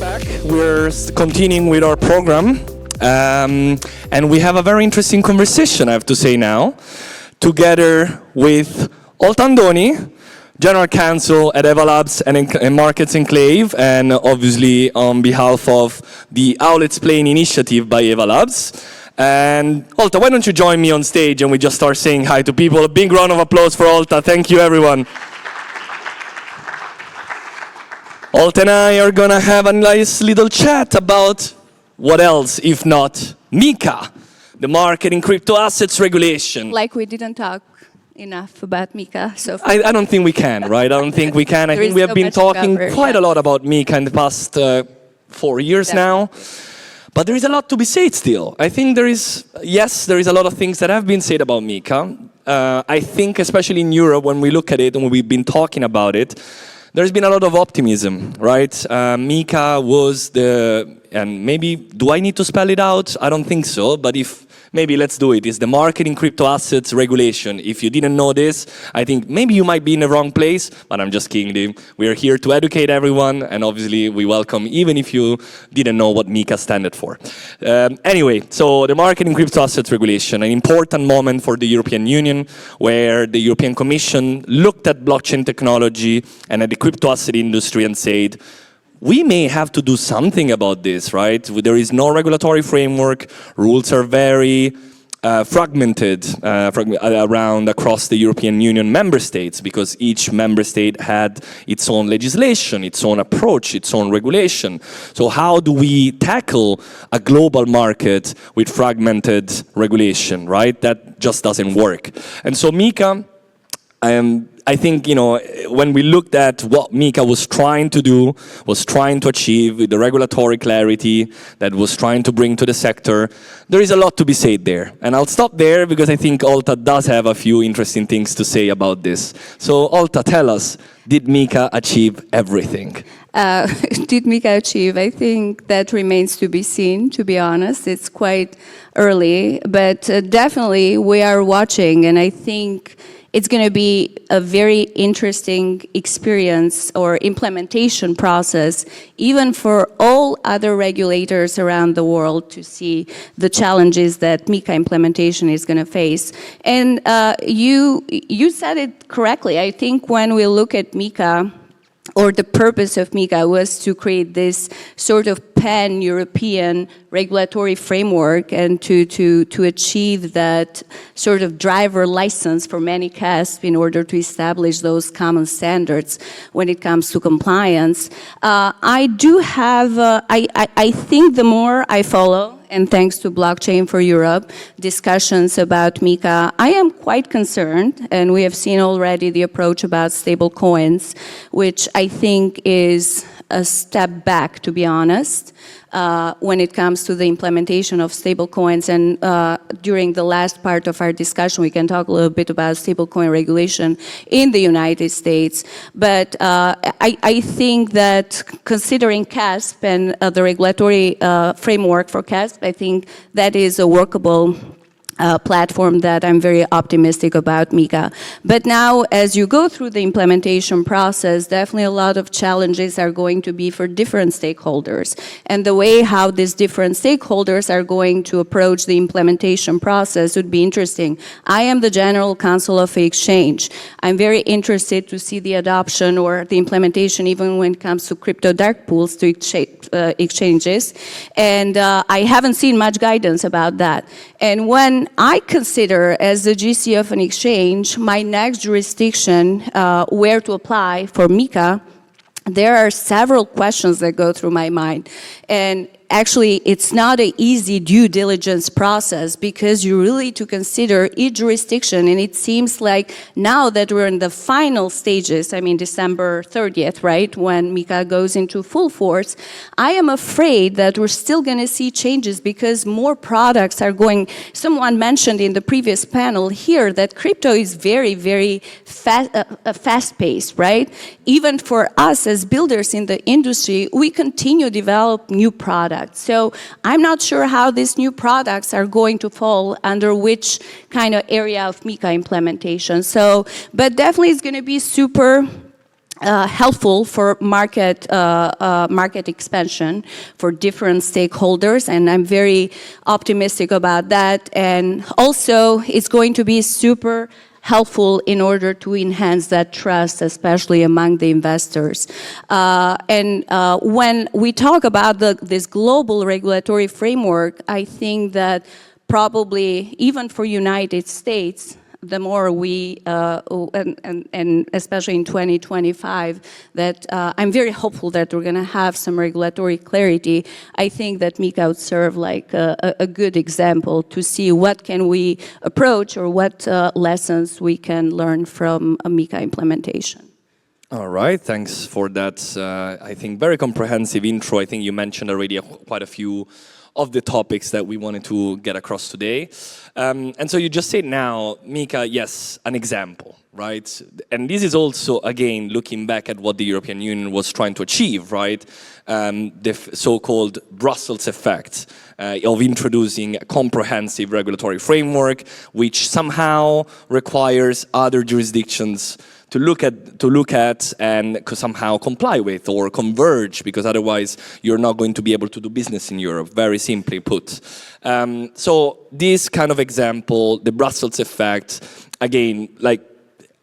back. We're continuing with our program. And we have a very interesting conversation, I have to say now, together with Olta Andoni, General Counsel at AvaLabs and Markets Enclave, and obviously on behalf of the Outlets Playing Initiative by AvaLabs. And Olta, why don't you join me on stage and we just start saying hi to people. A big round of applause for Olta. Thank you, everyone. Olta and I are going to have a nice little chat about what else if not MiCA, the Market in Crypto Assets Regulation. Like we didn't talk enough about MiCA so far. I don't think we can, right? I don't think we can. I think we have been talking quite a lot about MiCA in the past 4 years now. But there is a lot to be said still. I think there is a lot of things that have been said about MiCA. I think especially in Europe, when we look at it and we've been talking about it, there's been a lot of optimism, right? MiCA was and maybe, do I need to spell it out? I don't think so, but maybe let's do it. It's the Market in Crypto Assets Regulation. If you didn't know this, I think maybe you might be in the wrong place, but I'm just kidding. We are here to educate everyone, and obviously we welcome even if you didn't know what MiCA standard for. Anyway, so the Market in Crypto Assets Regulation, an important moment for the European Union, where the European Commission looked at blockchain technology and at the crypto asset industry and said, we may have to do something about this, right? There is no regulatory framework. Rules are very fragmented around across the European Union member states because each member state had its own legislation, its own approach, its own regulation. So how do we tackle a global market with fragmented regulation, right? That just doesn't work. And so MiCA, I think, when we looked at what MiCA was trying to do, was trying to achieve with the regulatory clarity that was trying to bring to the sector, there is a lot to be said there. And I'll stop there because I think Olta does have a few interesting things to say about this. So Olta, tell us, did MiCA achieve everything? Did MiCA achieve? I think that remains to be seen, to be honest. It's quite early, but definitely we are watching, and I think it's going to be a very interesting experience or implementation process, even for all other regulators around the world to see the challenges that MiCA implementation is going to face. And you said it correctly. I think when we look at MiCA, or the purpose of MiCA was to create this sort of pan-European regulatory framework and to achieve that sort of driver license for many CASP in order to establish those common standards when it comes to compliance. I think the more I follow, and thanks to Blockchain for Europe, discussions about MiCA, I am quite concerned, and we have seen already the approach about stable coins, which I think is a step back, to be honest, when it comes to the implementation of stablecoins. And during the last part of our discussion, we can talk a little bit about stablecoin regulation in the United States. But I think that considering CASP and the regulatory framework for CASP, I think that is a workable platform that I'm very optimistic about MiCA. But now, as you go through the implementation process, definitely a lot of challenges are going to be for different stakeholders. And the way how these different stakeholders are going to approach the implementation process would be interesting. I am the General Counsel of the Exchange. I'm very interested to see the adoption or the implementation even when it comes to crypto dark pools to exchanges. And I haven't seen much guidance about that. And when I consider, as the GC of an exchange, my next jurisdiction where to apply for MiCA, there are several questions that go through my mind. And actually, it's not an easy due diligence process because you really need to consider each jurisdiction. And it seems like now that we're in the final stages, I mean, December 30th, right, when MiCA goes into full force, I am afraid that we're still going to see changes because more products are going. Someone mentioned in the previous panel here that crypto is very, very fast-paced, right? Even for us as builders in the industry, we continue to develop new products. So I'm not sure how these new products are going to fall under which kind of area of MiCA implementation. So, but definitely it's going to be super helpful for market expansion for different stakeholders, and I'm very optimistic about that. And also, it's going to be super helpful in order to enhance that trust, especially among the investors. When we talk about this global regulatory framework, I think that probably even for United States, the more we, and especially in 2025, that I'm very hopeful that we're going to have some regulatory clarity. I think that MiCA would serve like a good example to see what can we approach or what lessons we can learn from a MiCA implementation. All right, thanks for that, I think, very comprehensive intro. I think you mentioned already quite a few of the topics that we wanted to get across today. And so you just said now, MiCA, yes, an example, right? And this is also, again, looking back at what the European Union was trying to achieve, right? The so-called Brussels effect of introducing a comprehensive regulatory framework, which somehow requires other jurisdictions to look at and somehow comply with or converge, because otherwise you're not going to be able to do business in Europe, very simply put. So this kind of example, the Brussels effect, again, like,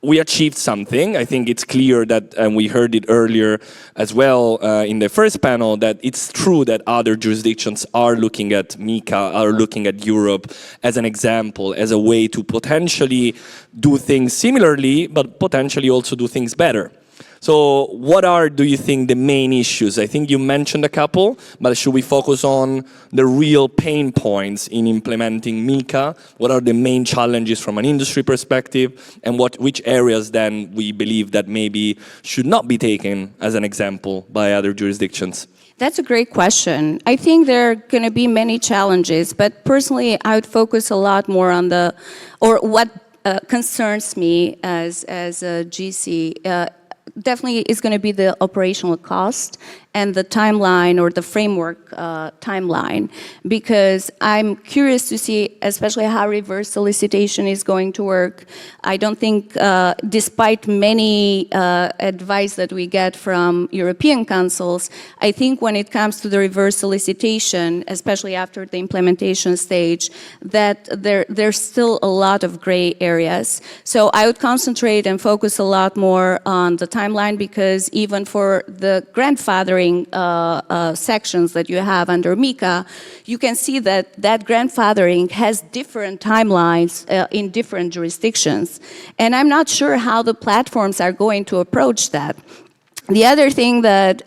we achieved something. I think it's clear that, and we heard it earlier as well in the first panel, that it's true that other jurisdictions are looking at MiCA, are looking at Europe as an example, as a way to potentially do things similarly, but potentially also do things better. So what are, do you think, the main issues? I think you mentioned a couple, but should we focus on the real pain points in implementing MiCA? What are the main challenges from an industry perspective? And which areas then we believe that maybe should not be taken as an example by other jurisdictions? That's a great question. I think there are going to be many challenges, but personally I would focus a lot more on what concerns me as a GC. Definitely is going to be the operational cost and the timeline or the framework timeline, because I'm curious to see especially how reverse solicitation is going to work. I don't think, despite many advice that we get from European councils, I think when it comes to the reverse solicitation, especially after the implementation stage, that there's still a lot of gray areas. So I would concentrate and focus a lot more on the timeline, because even for the grandfathering sections that you have under MiCA, you can see that grandfathering has different timelines in different jurisdictions. And I'm not sure how the platforms are going to approach that. The other thing that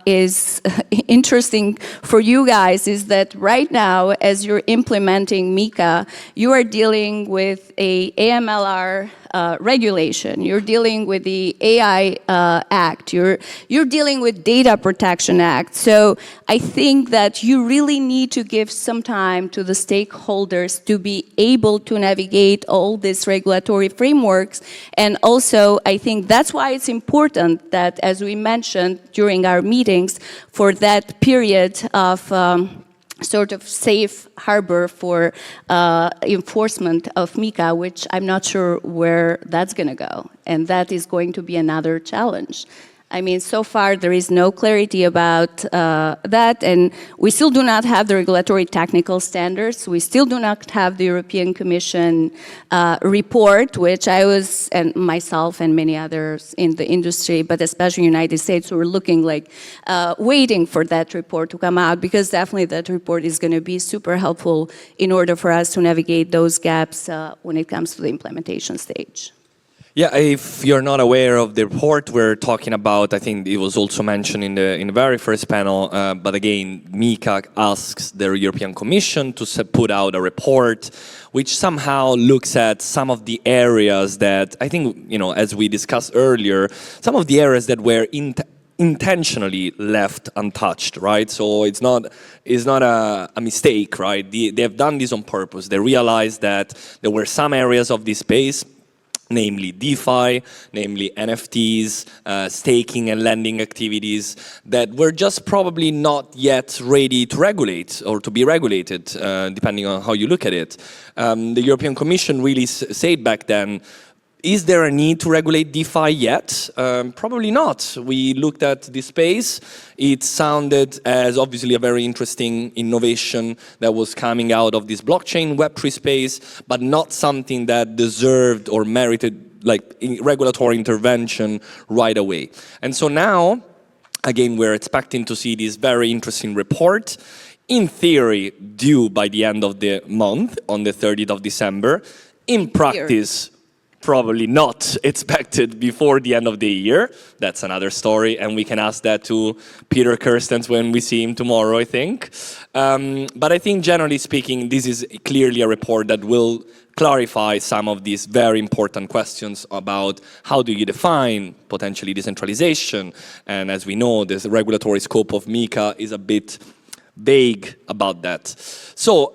is interesting for you guys is that right now, as you're implementing MiCA, you are dealing with a AMLR regulation. You're dealing with the AI Act. You're dealing with Data Protection Act. So I think that you really need to give some time to the stakeholders to be able to navigate all these regulatory frameworks. And also, I think that's why it's important that, as we mentioned during our meetings, for that period of sort of safe harbor for enforcement of MiCA, which I'm not sure where that's going to go. And that is going to be another challenge. I mean, so far there is no clarity about that, and we still do not have the regulatory technical standards. We still do not have the European Commission report, which I was, and myself and many others in the industry, but especially in the United States, who were looking like, waiting for that report to come out, because definitely that report is going to be super helpful in order for us to navigate those gaps when it comes to the implementation stage. Yeah, if you're not aware of the report we're talking about, I think it was also mentioned in the very first panel, but again, MiCA asks the European Commission to put out a report which somehow looks at some of the areas that, I think, you know, as we discussed earlier, some of the areas that were intentionally left untouched, right? So it's not a mistake, right? They have done this on purpose. They realized that there were some areas of this space, namely DeFi, namely NFTs, staking and lending activities, that were just probably not yet ready to regulate or to be regulated, depending on how you look at it. The European Commission really said back then, Is there a need to regulate DeFi yet? Probably not. We looked at this space. It sounded as obviously a very interesting innovation that was coming out of this blockchain Web3 space, but not something that deserved or merited like regulatory intervention right away. And so now, again, we're expecting to see this very interesting report, in theory, due by the end of the month, on the 30th of December. In practice, probably not expected before the end of the year. That's another story, and we can ask that to Peter Kirstens when we see him tomorrow, I think. But I think, generally speaking, this is clearly a report that will clarify some of these very important questions about how do you define potentially decentralization. And as we know, the regulatory scope of MiCA is a bit vague about that. So,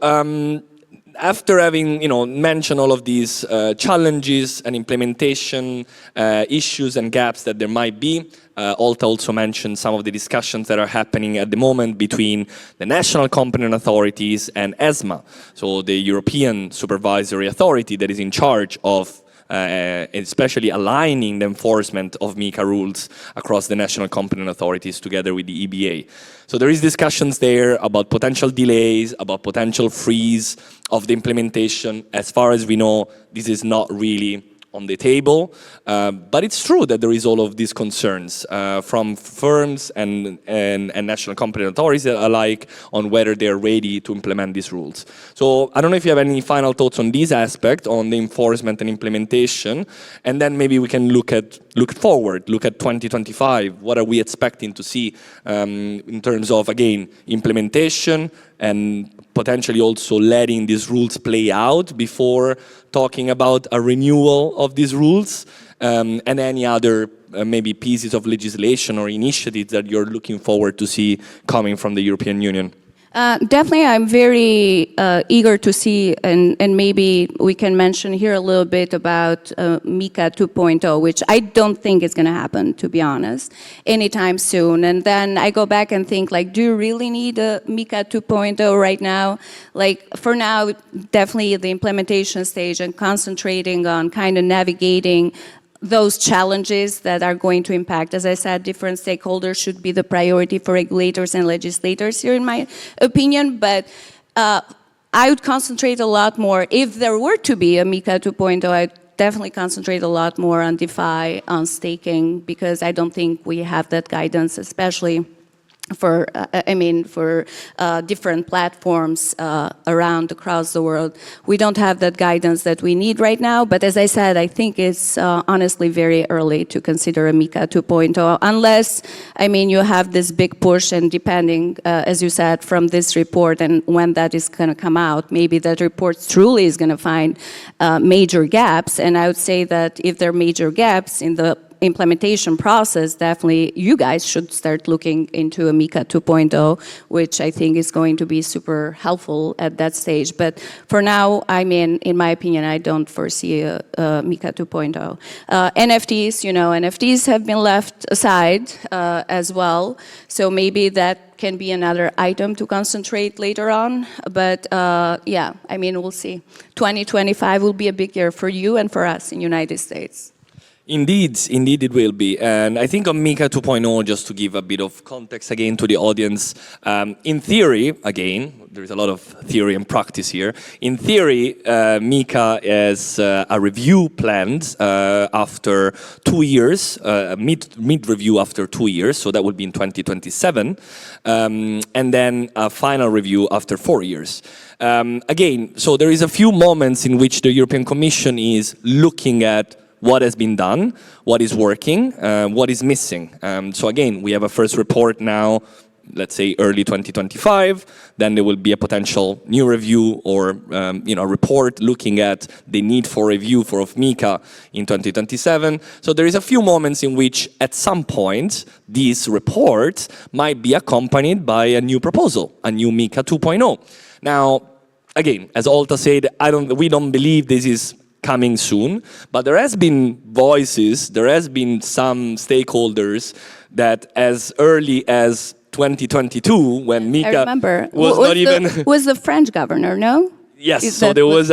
after having mentioned all of these challenges and implementation issues and gaps that there might be, Olta also mentioned some of the discussions that are happening at the moment between the national competent authorities and ESMA, so the European Supervisory Authority that is in charge of especially aligning the enforcement of MiCA rules across the national competent authorities together with the EBA. So there is discussions there about potential delays, about potential freeze of the implementation. As far as we know, this is not really on the table, but it's true that there is all of these concerns from firms and national competent authorities alike on whether they're ready to implement these rules. So I don't know if you have any final thoughts on this aspect, on the enforcement and implementation, and then maybe we can look forward, look at 2025. What are we expecting to see in terms of, again, implementation and potentially also letting these rules play out before talking about a renewal of these rules, and any other maybe pieces of legislation or initiatives that you're looking forward to see coming from the European Union? Definitely, I'm very eager to see, and maybe we can mention here a little bit about MiCA 2.0, which I don't think is going to happen, to be honest, anytime soon. And then I go back and think, like, do you really need a MiCA 2.0 right now? Like, for now, definitely the implementation stage and concentrating on kind of navigating those challenges that are going to impact. As I said, different stakeholders should be the priority for regulators and legislators here, in my opinion. But I would concentrate a lot more, if there were to be a MiCA 2.0, I'd definitely concentrate a lot more on DeFi, on staking, because I don't think we have that guidance, especially for different platforms around across the world. We don't have that guidance that we need right now, but as I said, I think it's honestly very early to consider a MiCA 2.0, unless, you have this big push, and depending, as you said, from this report and when that is going to come out, maybe that report truly is going to find major gaps, and I would say that if there are major gaps in the implementation process, definitely you guys should start looking into a MiCA 2.0, which I think is going to be super helpful at that stage. But for now, in my opinion, I don't foresee a MiCA 2.0. NFTs, NFTs have been left aside as well, so maybe that can be another item to concentrate later on. But we'll see. 2025 will be a big year for you and for us in the United States. Indeed it will be. And I think on MiCA 2.0, just to give a bit of context again to the audience, in theory, again, there's a lot of theory and practice here. In theory, MiCA has a review planned after 2 years, mid-review after 2 years, so that would be in 2027, and then a final review after 4 years. Again, so there is a few moments in which the European Commission is looking at what has been done, what is working, what is missing. So again, we have a first report now, let's say early 2025, then there will be a potential new review or a report looking at the need for review of MiCA in 2027. So there is a few moments in which at some point these reports might be accompanied by a new proposal, a new MiCA 2.0. Now, again, as Olta said, we don't believe this is coming soon, but there has been voices, there has been some stakeholders that as early as 2022, when MiCA I remember. was not even... Was the French governor, no? Yes, so there was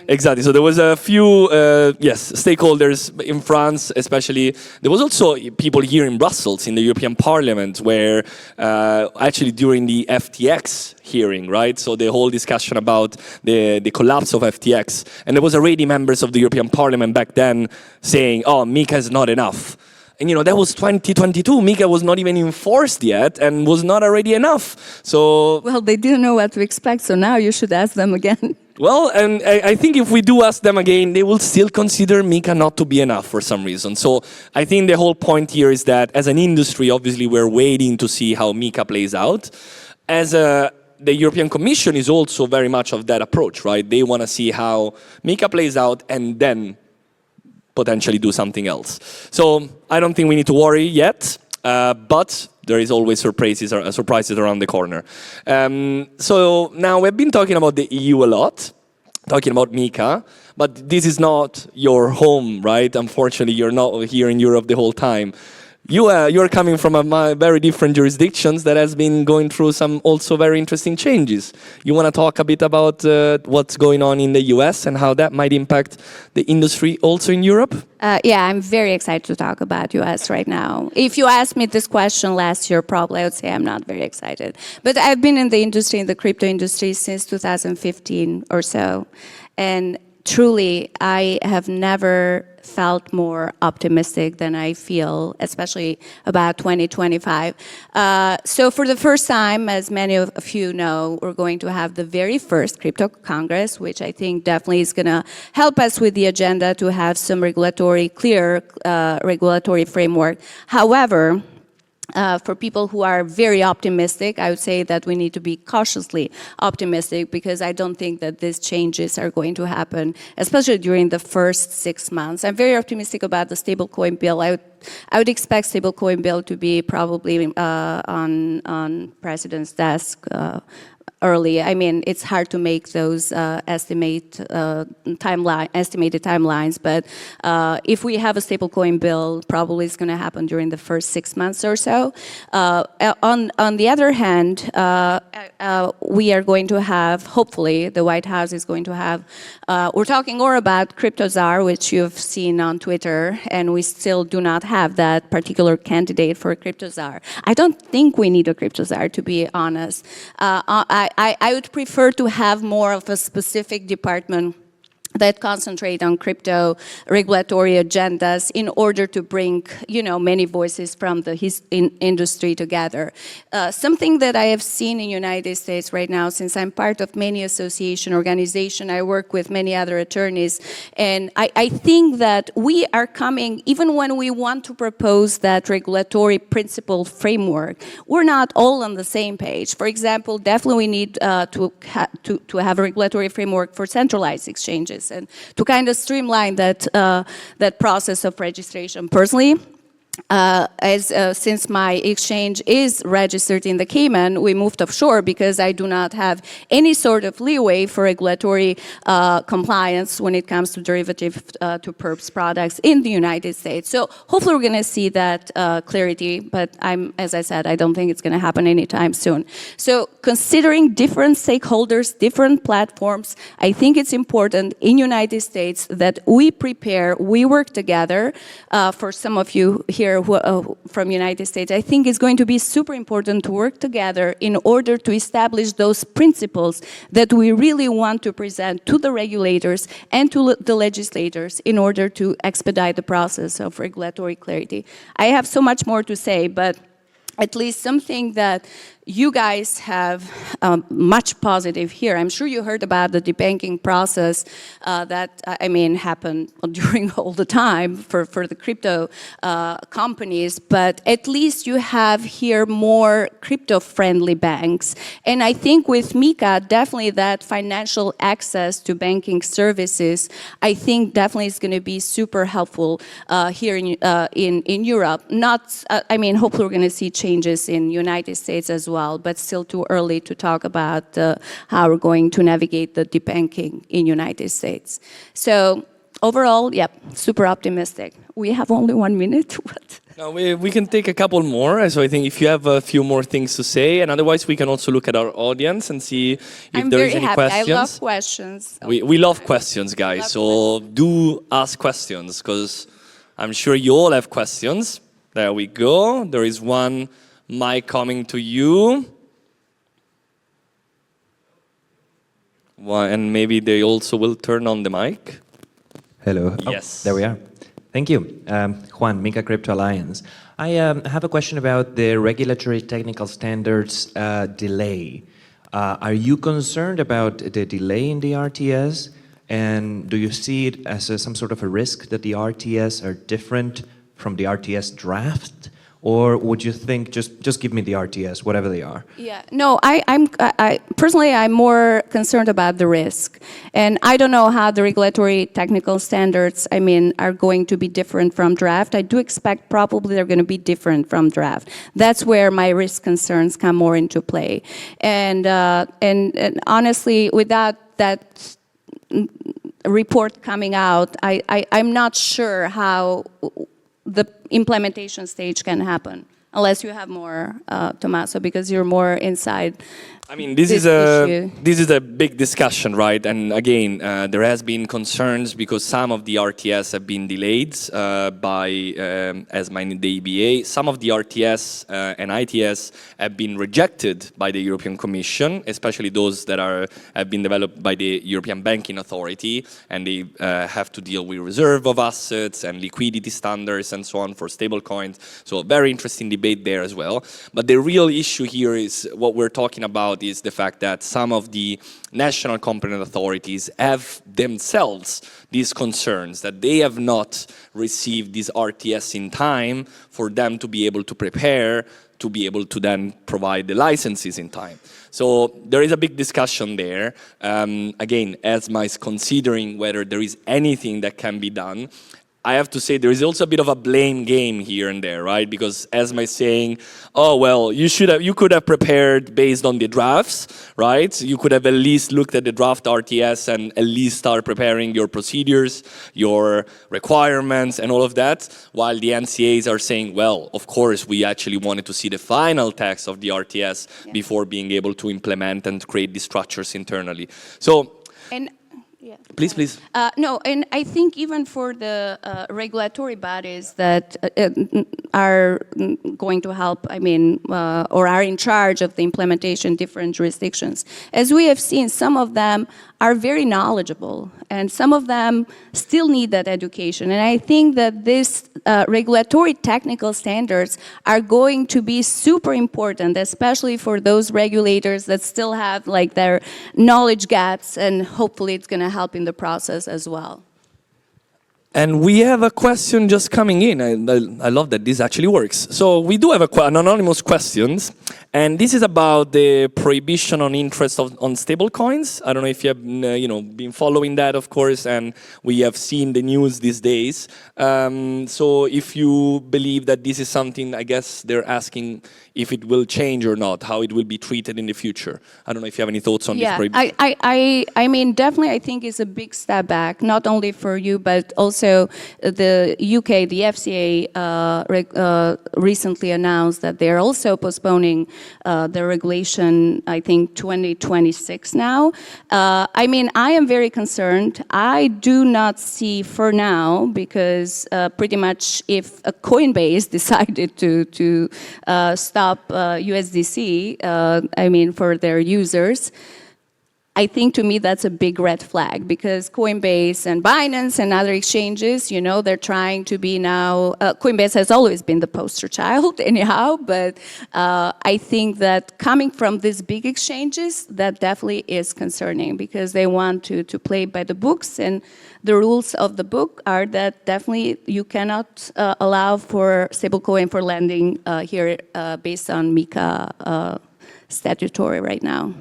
exactly. So there was a few stakeholders in France, especially. There was also people here in Brussels, in the European Parliament, where actually during the FTX hearing, right? So the whole discussion about the collapse of FTX, and there was already members of the European Parliament back then saying, "Oh, MiCA is not enough." And that was 2022. MiCA was not even enforced yet and was not already enough. So well, they didn't know what to expect, so now you should ask them again. Well, and I think if we do ask them again, they will still consider MiCA not to be enough for some reason. So I think the whole point here is that as an industry, obviously, we're waiting to see how MiCA plays out. The European Commission is also very much of that approach, right? They want to see how MiCA plays out and then potentially do something else. So I don't think we need to worry yet, but there is always surprises around the corner. So now we've been talking about the EU a lot, talking about MiCA, but this is not your home, right? Unfortunately, you're not here in Europe the whole time. You're coming from a very different jurisdictions that has been going through some also very interesting changes. You want to talk a bit about what's going on in the US and how that might impact the industry also in Europe? Yeah, I'm very excited to talk about US right now. If you asked me this question last year, probably I would say I'm not very excited. But I've been in the industry, in the crypto industry, since 2015 or so. And truly, I have never felt more optimistic than I feel, especially about 2025. So for the first time, as many of you know, we're going to have the very first Crypto Congress, which I think definitely is going to help us with the agenda to have some clear regulatory framework. However, for people who are very optimistic, I would say that we need to be cautiously optimistic because I don't think that these changes are going to happen, especially during the first 6 months. I'm very optimistic about the stablecoin bill. I would expect stablecoin bill to be probably on President's desk early. I mean, it's hard to make those estimated timelines, but if we have a stablecoin bill, probably it's going to happen during the first 6 months or so. On the other hand, we are going to have, hopefully, the White House is going to have, we're talking more about Crypto Czar, which you've seen on Twitter, and we still do not have that particular candidate for Crypto Czar. I don't think we need a Crypto Czar, to be honest. I would prefer to have more of a specific department that concentrate on crypto regulatory agendas in order to bring, many voices from the industry together. Something that I have seen in the United States right now, since I'm part of many association organization, I work with many other attorneys, and I think that we are coming, even when we want to propose that regulatory principle framework, we're not all on the same page. For example, definitely we need to have a regulatory framework for centralized exchanges and to kind of streamline that process of registration. Personally, since my exchange is registered in the Cayman, we moved offshore because I do not have any sort of leeway for regulatory compliance when it comes to derivative to perps products in the United States. So hopefully we're going to see that clarity, but as I said, I don't think it's going to happen anytime soon. So considering different stakeholders, different platforms, I think it's important in United States that we prepare, we work together. For some of you here from United States, I think it's going to be super important to work together in order to establish those principles that we really want to present to the regulators and to the legislators in order to expedite the process of regulatory clarity. I have so much more to say, but at least something that you guys have much positive here. I'm sure you heard about the debanking process that, happened during all the time for the crypto companies, but at least you have here more crypto-friendly banks. And I think with MiCA, definitely that financial access to banking services, I think definitely is going to be super helpful here in Europe. Hopefully we're going to see changes in the United States as well, but still too early to talk about how we're going to navigate the debanking in United States. So overall, super optimistic. We have only 1 minute. What? No, we can take a couple more. So I think if you have a few more things to say, and otherwise we can also look at our audience and see if there is any questions. I love questions. We love questions, guys. So do ask questions because I'm sure you all have questions. There we go. There is one mic coming to you. And maybe they also will turn on the mic. Hello. Yes. Oh, there we are. Thank you. Juan, MiCA Crypto Alliance. I have a question about the regulatory technical standards delay. Are you concerned about the delay in the RTS? And do you see it as some sort of a risk that the RTS are different from the RTS draft? Or would you think just give me the RTS, whatever they are? Yeah, no, I personally I'm more concerned about the risk, and I don't know how the regulatory technical standards, are going to be different from draft. I do expect probably they're going to be different from draft. That's where my risk concerns come more into play, and honestly, without that report coming out, I'm not sure how the implementation stage can happen, unless you have more, Tommaso, because you're more inside. I mean, this is a big discussion, right? And again, there has been concerns because some of the RTS have been delayed by ESMA and the EBA. Some of the RTS and ITS have been rejected by the European Commission, especially those that have been developed by the European Banking Authority, and they have to deal with reserve of assets and liquidity standards and so on for stablecoins. So a very interesting debate there as well. But the real issue here is what we're talking about is the fact that some of the national competent authorities have themselves these concerns that they have not received these RTS in time for them to be able to prepare, to be able to then provide the licenses in time. So there is a big discussion there. Again, ESMA is considering whether there is anything that can be done. I have to say there is also a bit of a blame game here and there, right? Because ESMA is saying, oh, well, you could have prepared based on the drafts, right? You could have at least looked at the draft RTS and at least start preparing your procedures, your requirements and all of that, while the NCAs are saying, well, of course, we actually wanted to see the final text of the RTS before being able to implement and create these structures internally. So, Yeah. Please. No, and I think even for the regulatory bodies that are going to help, or are in charge of the implementation in different jurisdictions, as we have seen, some of them are very knowledgeable, and some of them still need that education. And I think that these regulatory technical standards are going to be super important, especially for those regulators that still have their knowledge gaps, and hopefully it's going to help in the process as well. And we have a question just coming in. I love that this actually works. So we do have an anonymous questions, and this is about the prohibition on interest on stable coins. I don't know if you have been following that, of course, and we have seen the news these days. So if you believe that this is something, I guess they're asking if it will change or not, how it will be treated in the future. I don't know if you have any thoughts on this prohibition. Definitely I think it's a big step back, not only for you, but also the UK, the FCA recently announced that they're also postponing the regulation, I think 2026 now. I am very concerned. I do not see for now, because pretty much if a Coinbase decided to stop USDC, for their users, I think to me that's a big red flag, because Coinbase and Binance and other exchanges, they're trying to be now, Coinbase has always been the poster child anyhow, but I think that coming from these big exchanges, that definitely is concerning, because they want to play by the books, and the rules of the book are that definitely you cannot allow for stablecoin for lending here based on MiCA statutory right now.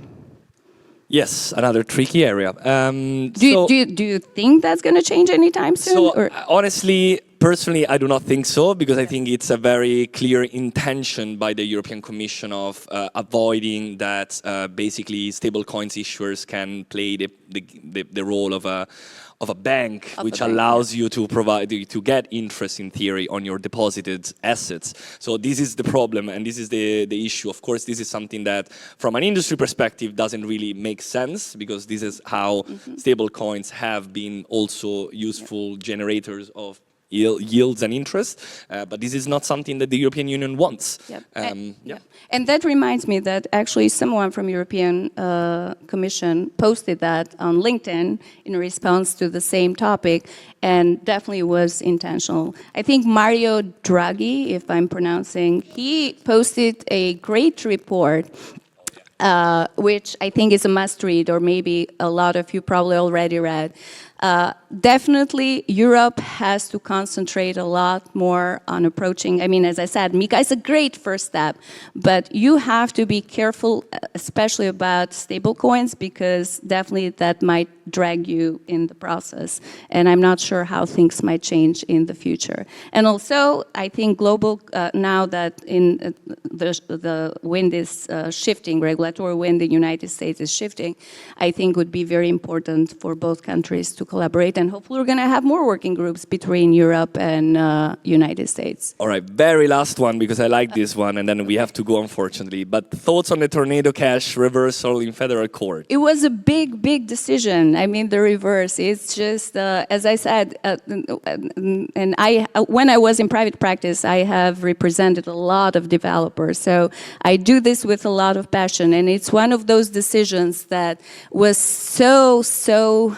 Yes, another tricky area. Do you think that's going to change anytime soon? So honestly, Personally, I do not think so, because I think it's a very clear intention by the European Commission of avoiding that basically stablecoins issuers can play the role of a bank, which allows you to get interest in theory on your deposited assets. So this is the problem, and this is the issue. Of course, this is something that, from an industry perspective, doesn't really make sense, because this is how stable coins have been also useful generators of yields and interest, but this is not something that the European Union wants. And that reminds me that actually someone from European Commission posted that on LinkedIn in response to the same topic, and definitely was intentional. I think Mario Draghi, if I'm pronouncing, he posted a great report which I think is a must read, or maybe a lot of you probably already read. Definitely, Europe has to concentrate a lot more on approaching, I mean, as I said, MiCA is a great first step, but you have to be careful, especially about stablecoins, because definitely that might drag you in the process. And I'm not sure how things might change in the future. And also, I think global, now that in the wind is shifting, regulatory wind in the United States is shifting, I think would be very important for both countries to collaborate, and hopefully we're going to have more working groups between Europe and United States. All right, very last one, because I like this one, and then we have to go, unfortunately. But thoughts on the Tornado Cash reversal in federal court? It was a big, big decision. I mean, the reverse. It's just, as I said, and when I was in private practice, I have represented a lot of developers. So I do this with a lot of passion, and it's one of those decisions that was so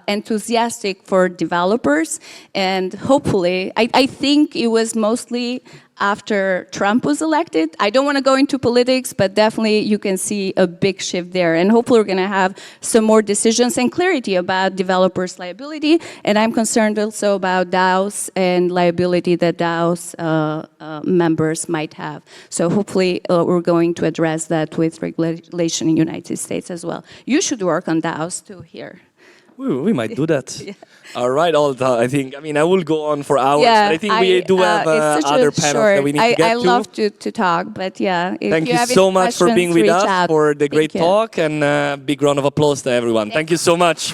enthusiastic for developers, and hopefully, I think it was mostly after Trump was elected. I don't want to go into politics, but definitely you can see a big shift there, and hopefully we're going to have some more decisions and clarity about developers' liability, and I'm concerned also about DAOs and liability that DAOs members might have. So hopefully we're going to address that with regulation in the United States as well. You should work on DAOs too here. We might do that. All right, Olta. I mean, I will go on for hours, but I think we do have other panels that we need to get to. I love to talk, but if Thank you you have so any much for being with us, out. for the great talk, and big round of applause to everyone. Thank you so much.